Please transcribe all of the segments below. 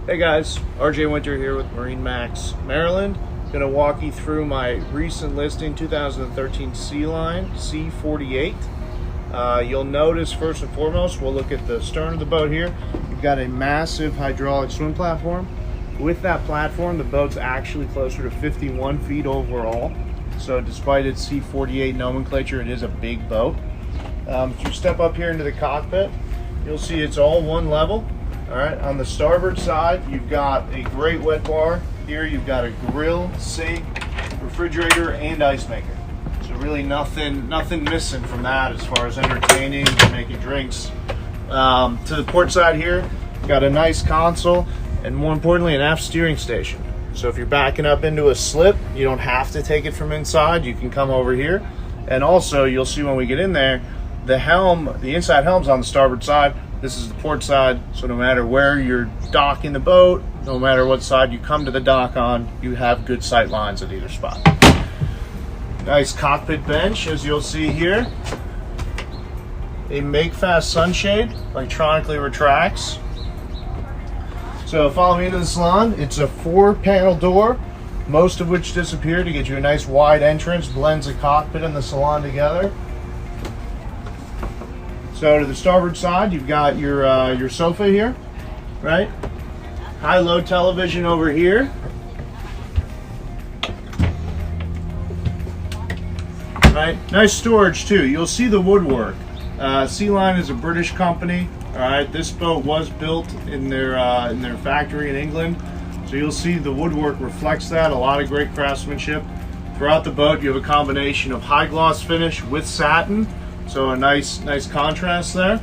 Hey guys, RJ Winter here with MarineMax Maryland. Gonna walk you through my recent listing 2013 Sealine C48. You'll notice first and foremost, we'll look at the stern of the boat here. We've got a massive hydraulic swim platform. With that platform, the boat's actually closer to 51 feet overall. So despite its C48 nomenclature, it is a big boat. If you step up here into the cockpit, you'll see it's all one level. All right, on the starboard side, you've got a great wet bar. Here you've got a grill, sink, refrigerator, and ice maker. So really nothing missing from that as far as entertaining and making drinks. To the port side here, you've got a nice console and more importantly, an aft steering station. So if you're backing up into a slip, you don't have to take it from inside. You can come over here. And also you'll see when we get in there, the inside helm's on the starboard side. This is the port side, so no matter where you're docking the boat, no matter what side you come to the dock on, you have good sight lines at either spot. Nice cockpit bench, as you'll see here. A make-fast sunshade, electronically retracts. So follow me into the salon. It's a 4-panel door, most of which disappear to get you a nice wide entrance, blends the cockpit and the salon together. So to the starboard side, you've got your sofa here, right? High-low television over here. Right, nice storage too. You'll see the woodwork. Sealine is a British company. All right, this boat was built in their factory in England, so you'll see the woodwork reflects that. A lot of great craftsmanship throughout the boat. You have a combination of high gloss finish with satin. So a nice contrast there.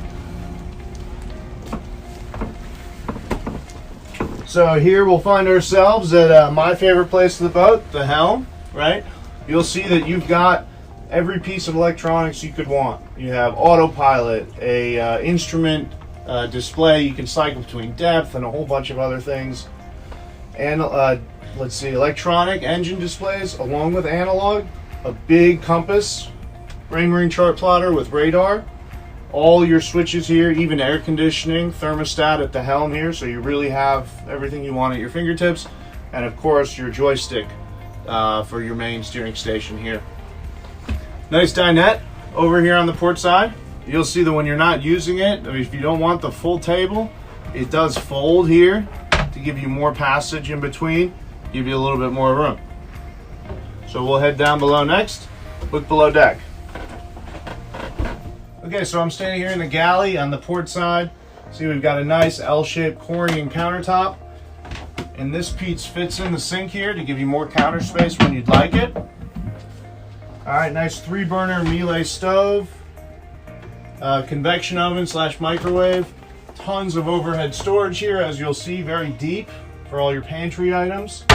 So here we'll find ourselves at my favorite place of the boat, the helm, right? You'll see that you've got every piece of electronics you could want. You have autopilot, a instrument display, you can cycle between depth and a whole bunch of other things. And let's see, electronic engine displays along with analog, a big compass, Marine chart plotter with radar, all your switches here, even air conditioning, thermostat at the helm here, so you really have everything you want at your fingertips, and of course your joystick for your main steering station here. Nice dinette over here on the port side. You'll see that when you're not using it, if you don't want the full table, it does fold here to give you more passage in between, give you a little bit more room. So we'll head down below next, look below deck. Okay, so I'm standing here in the galley on the port side. See, we've got a nice L-shaped Corian countertop. And this piece fits in the sink here to give you more counter space when you'd like it. All right, nice 3-burner Miele stove. Convection oven / microwave. Tons of overhead storage here, as you'll see, very deep for all your pantry items.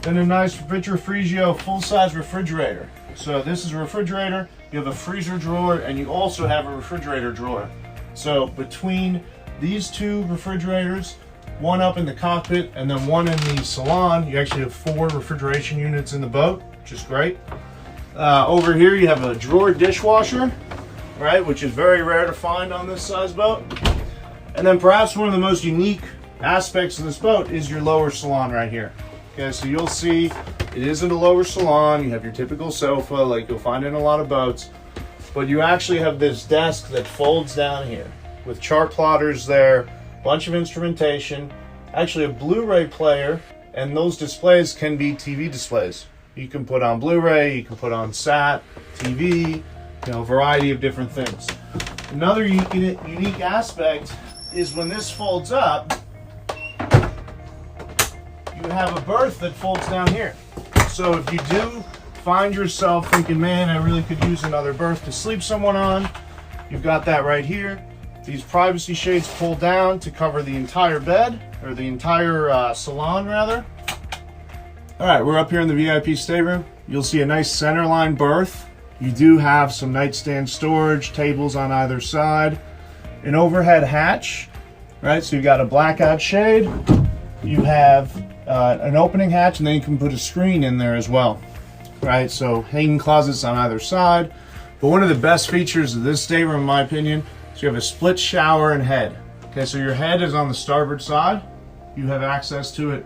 Then a nice Vitrifregio full-size refrigerator. So this is a refrigerator, you have a freezer drawer, and you also have a refrigerator drawer. So between these two refrigerators, one up in the cockpit and then one in the salon, you actually have 4 refrigeration units in the boat, which is great. Over here you have a drawer dishwasher, right, which is very rare to find on this size boat. And then perhaps one of the most unique aspects of this boat is your lower salon right here. Okay, so you'll see it isn't a lower salon. You have your typical sofa like you'll find in a lot of boats, but you actually have this desk that folds down here with chart plotters there, bunch of instrumentation, actually a Blu-ray player, and those displays can be TV displays. You can put on Blu-ray, you can put on SAT, TV, a variety of different things. Another unique aspect is when this folds up, you have a berth that folds down here. So if you do find yourself thinking, man, I really could use another berth to sleep someone on, you've got that right here. These privacy shades pull down to cover the entire bed, or the entire salon rather. All right, we're up here in the VIP stateroom. You'll see a nice centerline berth. You do have some nightstand storage, tables on either side, an overhead hatch, right? So you've got a blackout shade. You have an opening hatch, and then you can put a screen in there as well, right? So hanging closets on either side. But one of the best features of this stateroom, in my opinion, is you have a split shower and head. Okay, so your head is on the starboard side, You have access to it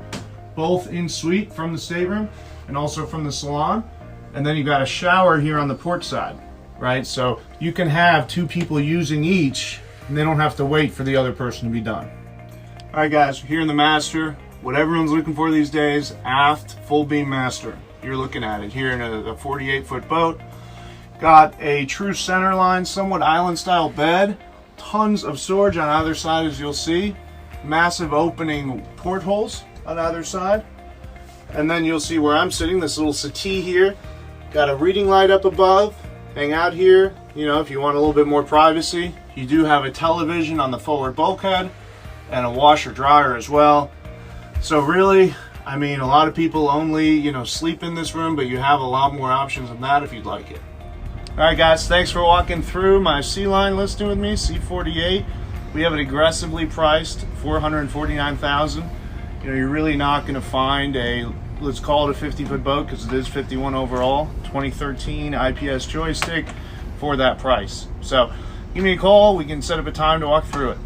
both in suite from the stateroom and also from the salon. And then you've got a shower here on the port side, right? So you can have 2 people using each and they don't have to wait for the other person to be done. All right, guys, we're here in the master. What everyone's looking for these days, aft full beam master. You're looking at it here in a 48-foot boat. Got a true center line, somewhat island style bed. Tons of storage on either side, as you'll see. Massive opening portholes on either side. And then you'll see where I'm sitting, this little settee here. Got a reading light up above. Hang out here, you know, if you want a little bit more privacy. You do have a television on the forward bulkhead and a washer dryer as well. So really, I mean, a lot of people only, you know, sleep in this room, but you have a lot more options than that if you'd like it. All right, guys, thanks for walking through my Sealine listing with me, C48. We have it aggressively priced, $449,000. You know, you're really not going to find a, let's call it a 50-foot boat because it is 51 overall, 2013 IPS joystick for that price. So give me a call. We can set up a time to walk through it.